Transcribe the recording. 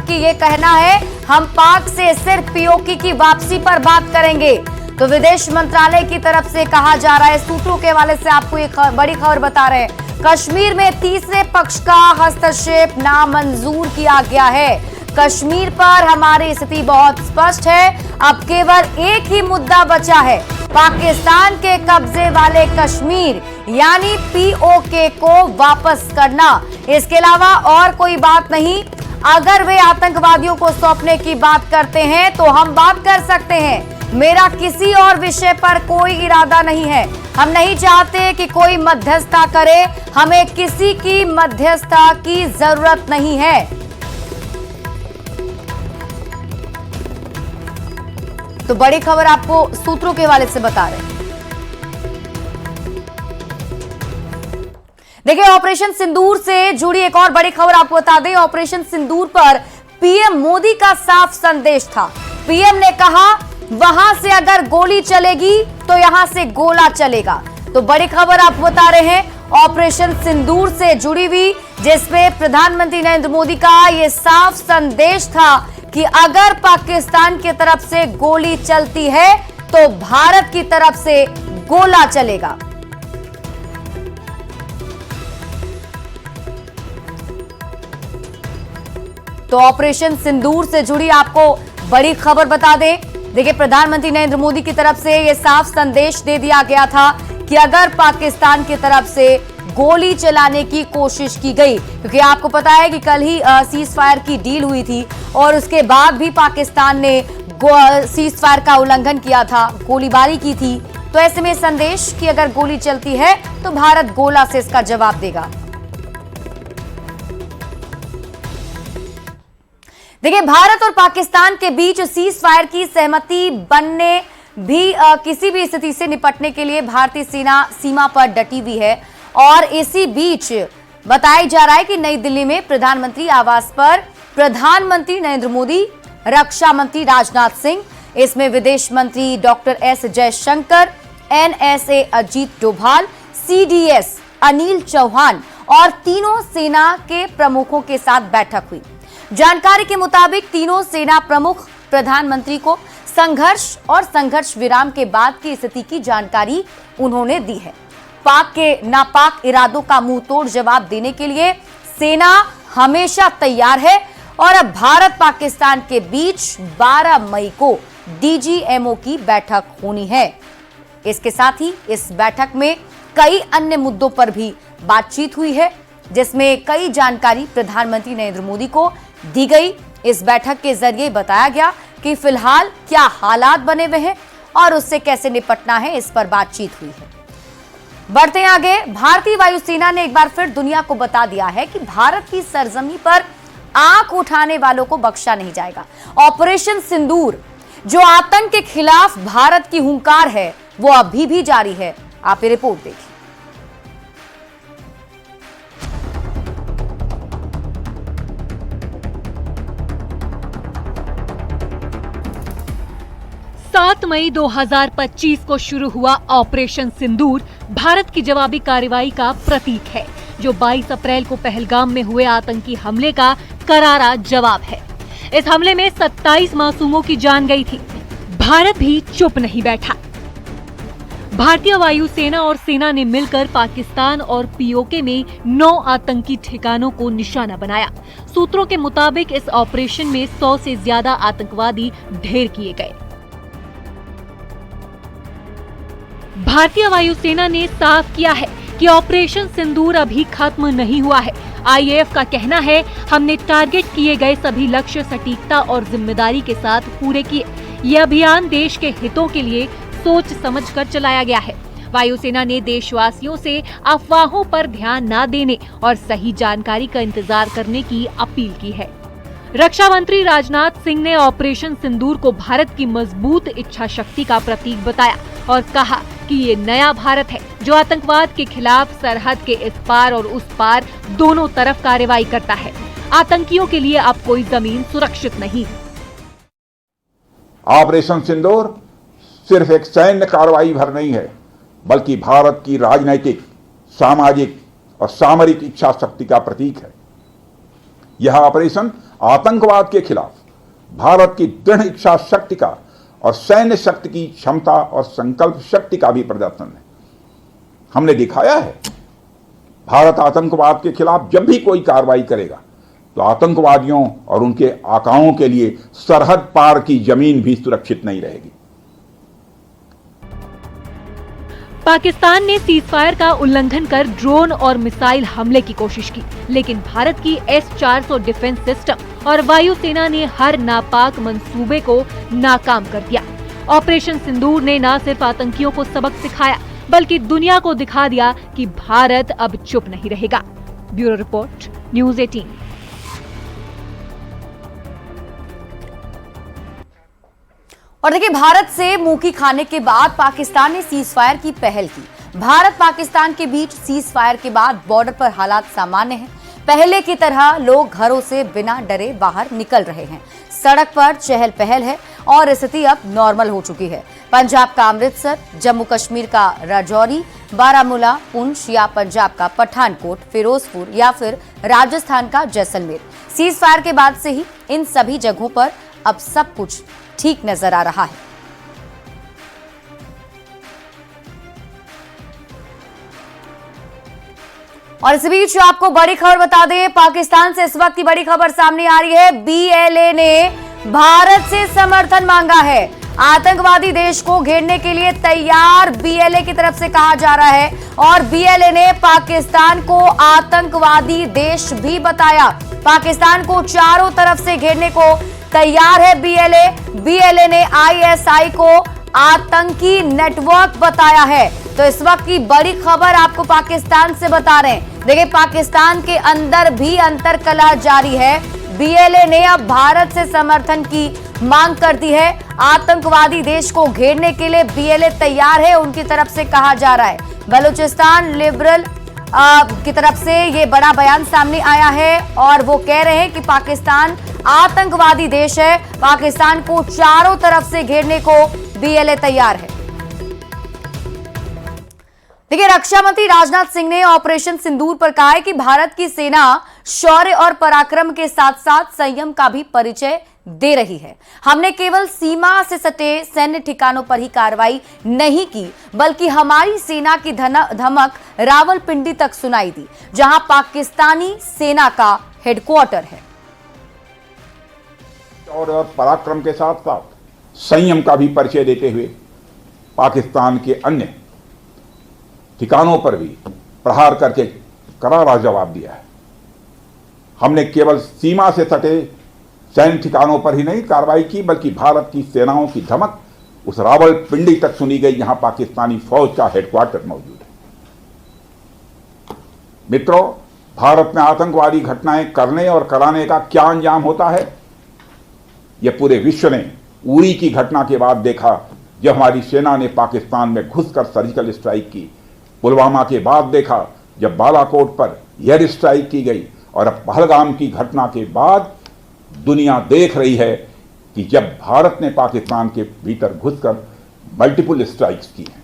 जबकि ये कहना है हम पाक से सिर्फ पीओके की वापसी पर बात करेंगे। तो विदेश मंत्रालय की तरफ से कहा जा रहा है, सूत्रों के हवाले से आपको एक बड़ी खबर बता रहे हैं, कश्मीर में तीसरे पक्ष का हस्तक्षेप नामंजूर किया गया है। कश्मीर पर हमारी स्थिति बहुत स्पष्ट है, अब केवल एक ही मुद्दा बचा है, पाकिस्तान के कब्जे वाले कश्मीर यानी पीओके को वापस करना। इसके अलावा और कोई बात नहीं। अगर वे आतंकवादियों को सौंपने की बात करते हैं तो हम बात कर सकते हैं, मेरा किसी और विषय पर कोई इरादा नहीं है। हम नहीं चाहते कि कोई मध्यस्थता करे, हमें किसी की मध्यस्थता की जरूरत नहीं है। तो बड़ी खबर आपको सूत्रों के हवाले से बता रहे हैं। देखिए, ऑपरेशन सिंदूर से जुड़ी एक और बड़ी खबर आपको बता दें। ऑपरेशन सिंदूर पर पीएम मोदी का साफ संदेश था। पीएम ने कहा वहां से अगर गोली चलेगी तो यहां से गोला चलेगा। तो बड़ी खबर आपको बता रहे हैं ऑपरेशन सिंदूर से जुड़ी हुई, जिसमें प्रधानमंत्री नरेंद्र मोदी का यह साफ संदेश था कि अगर पाकिस्तान की तरफ से गोली चलती है तो भारत की तरफ से गोला चलेगा। तो ऑपरेशन सिंदूर से जुड़ी आपको बड़ी खबर बता दें। देखिए, प्रधानमंत्री नरेंद्र मोदी की तरफ से यह साफ संदेश दे दिया गया था कि अगर पाकिस्तान की तरफ से गोली चलाने की कोशिश की गई, क्योंकि आपको पता है कि कल ही सीज फायर की डील हुई थी और उसके बाद भी पाकिस्तान ने सीज फायर का उल्लंघन किया था, गोलीबारी की थी। तो ऐसे में संदेश कि अगर गोली चलती है तो भारत गोला से इसका जवाब देगा। देखिए, भारत और पाकिस्तान के बीच सीज फायर की सहमति बनने भी किसी भी स्थिति से निपटने के लिए भारतीय सेना सीमा पर डटी हुई है। और इसी बीच बताया जा रहा है कि नई दिल्ली में प्रधानमंत्री आवास पर प्रधानमंत्री नरेंद्र मोदी, रक्षा मंत्री राजनाथ सिंह, इसमें विदेश मंत्री doctor S Jaishankar, NSA Ajit Doval, CDS Anil Chauhan और तीनों सेना के प्रमुखों के साथ बैठक हुई। जानकारी के मुताबिक तीनों सेना प्रमुख प्रधानमंत्री को संघर्ष और संघर्ष विराम के बाद की स्थिति की जानकारी उन्होंने दी है। पाक के नापाक इरादों का मुंहतोड़ जवाब देने के लिए सेना हमेशा तैयार है और अब भारत पाकिस्तान के बीच 12 मई को डीजीएमओ की बैठक होनी है। इसके साथ ही इस बैठक में कई अन्य मुद्दों पर भी बातचीत हुई है, जिसमें कई जानकारी प्रधानमंत्री नरेंद्र मोदी को दी गई। इस बैठक के जरिए बताया गया कि फिलहाल क्या हालात बने हुए हैं और उससे कैसे निपटना है, इस पर बातचीत हुई है। बढ़ते हैं आगे। भारतीय वायुसेना ने एक बार फिर दुनिया को बता दिया है कि भारत की सरजमी पर आंख उठाने वालों को बख्शा नहीं जाएगा। ऑपरेशन सिंदूर जो आतंक के खिलाफ भारत की हुंकार है, वो अभी भी जारी है। आप ये रिपोर्ट देखिए। सात मई 2025 को शुरू हुआ ऑपरेशन सिंदूर भारत की जवाबी कार्रवाई का प्रतीक है, जो 22 अप्रैल को पहलगाम में हुए आतंकी हमले का करारा जवाब है। इस हमले में 27 मासूमों की जान गई थी। भारत भी चुप नहीं बैठा। भारतीय वायुसेना और सेना ने मिलकर पाकिस्तान और पीओके में 9 आतंकी ठिकानों को निशाना बनाया। सूत्रों के मुताबिक इस ऑपरेशन में 100 से ज्यादा आतंकवादी ढेर किए गए। भारतीय वायुसेना ने साफ किया है कि ऑपरेशन सिंदूर अभी खत्म नहीं हुआ है। आईएएफ का कहना है, हमने टारगेट किए गए सभी लक्ष्य सटीकता और जिम्मेदारी के साथ पूरे किए। यह अभियान देश के हितों के लिए सोच समझकर चलाया गया है। वायुसेना ने देशवासियों से अफवाहों पर ध्यान न देने और सही जानकारी का इंतजार करने की अपील की है। रक्षा मंत्री राजनाथ सिंह ने ऑपरेशन सिंदूर को भारत की मजबूत इच्छा शक्ति का प्रतीक बताया और कहा कि ये नया भारत है जो आतंकवाद के खिलाफ सरहद के इस पार और उस पार दोनों तरफ कार्रवाई करता है। आतंकियों के लिए अब कोई जमीन सुरक्षित नहीं। ऑपरेशन सिंदूर सिर्फ एक सैन्य कार्रवाई भर नहीं है, बल्कि भारत की राजनैतिक, सामाजिक और सामरिक इच्छा शक्ति का प्रतीक है। यह ऑपरेशन आतंकवाद के खिलाफ भारत की दृढ़ इच्छा शक्ति का और सैन्य शक्ति की क्षमता और संकल्प शक्ति का भी प्रदर्शन है। हमने दिखाया है, भारत आतंकवाद के खिलाफ जब भी कोई कार्रवाई करेगा तो आतंकवादियों और उनके आकाओं के लिए सरहद पार की जमीन भी सुरक्षित नहीं रहेगी। पाकिस्तान ने सीजफायर का उल्लंघन कर ड्रोन और मिसाइल हमले की कोशिश की, लेकिन भारत की S-400 डिफेंस सिस्टम और वायुसेना ने हर नापाक मंसूबे को नाकाम कर दिया। ऑपरेशन सिंदूर ने न सिर्फ आतंकियों को सबक सिखाया, बल्कि दुनिया को दिखा दिया कि भारत अब चुप नहीं रहेगा। Bureau report, news 18। और देखिए, भारत से मुंह खाने के बाद पाकिस्तान ने सीज फायर की पहल की। भारत पाकिस्तान के बीच सीज फायर के बाद बॉर्डर पर हालात सामान्य हैं। पहले की तरह लोग घरों से बिना डरे बाहर निकल रहे हैं। सड़क पर चहल पहल है और स्थिति अब नॉर्मल हो चुकी है। पंजाब का अमृतसर, जम्मू कश्मीर का राजौरी, बारामूला, पुंछ या पंजाब का पठानकोट, फिरोजपुर या फिर राजस्थान का जैसलमेर, सीज फायर के बाद से ही इन सभी जगहों पर अब सब कुछ ठीक नजर आ रहा है। और इस बीच आपको बड़ी खबर बता दें, पाकिस्तान से इस वक्त की बड़ी खबर सामने आ रही है। BLA ने भारत से समर्थन मांगा है। आतंकवादी देश को घेरने के लिए तैयार BLA की तरफ से कहा जा रहा है और BLA ने पाकिस्तान को आतंकवादी देश भी बताया। पाकिस्तान को चारों तरफ से घेरने को तैयार है BLA ने ISI को आतंकी नेटवर्क बताया है। तो इस वक्त की बड़ी खबर आपको पाकिस्तान से बता रहे हैं। देखिए, पाकिस्तान के अंदर भी अंतर्कलह जारी है। BLA ने अब भारत से समर्थन की मांग कर दी है। आतंकवादी देश को घेरने के लिए BLA तैयार है, उनकी तरफ से कहा जा रहा है। बलूचिस्तान लिबरल की तरफ से ये बड़ा बयान सामने आया है और वो कह रहे हैं कि पाकिस्तान आतंकवादी देश है। पाकिस्तान को चारों तरफ से घेरने को BLA तैयार है। देखिए, रक्षा मंत्री राजनाथ सिंह ने ऑपरेशन सिंदूर पर कहा है कि भारत की सेना शौर्य और पराक्रम के साथ साथ संयम का भी परिचय दे रही है। हमने केवल सीमा से सटे सैन्य ठिकानों पर ही कार्रवाई नहीं की, बल्कि हमारी सेना की धमक रावलपिंडी तक सुनाई दी, जहां पाकिस्तानी सेना का हेडक्वार्टर है। और पराक्रम के साथ साथ संयम का भी परिचय देते हुए पाकिस्तान के अन्य ठिकानों पर भी प्रहार करके करारा जवाब दिया है। हमने केवल सीमा से सटे सैन्य ठिकानों पर ही नहीं कार्रवाई की, बल्कि भारत की सेनाओं की धमक उस रावलपिंडी तक सुनी गई, जहां पाकिस्तानी फौज का हेडक्वार्टर मौजूद है। मित्रों, भारत में आतंकवादी घटनाएं करने और कराने का क्या अंजाम होता है, यह पूरे विश्व ने उरी की घटना के बाद देखा, जब हमारी सेना ने पाकिस्तान में घुसकर सर्जिकल स्ट्राइक की। पुलवामा के बाद देखा, जब बालाकोट पर एयर स्ट्राइक की गई, और अब पहलगाम की घटना के बाद दुनिया देख रही है कि जब भारत ने पाकिस्तान के भीतर घुसकर मल्टीपल स्ट्राइक्स की हैं।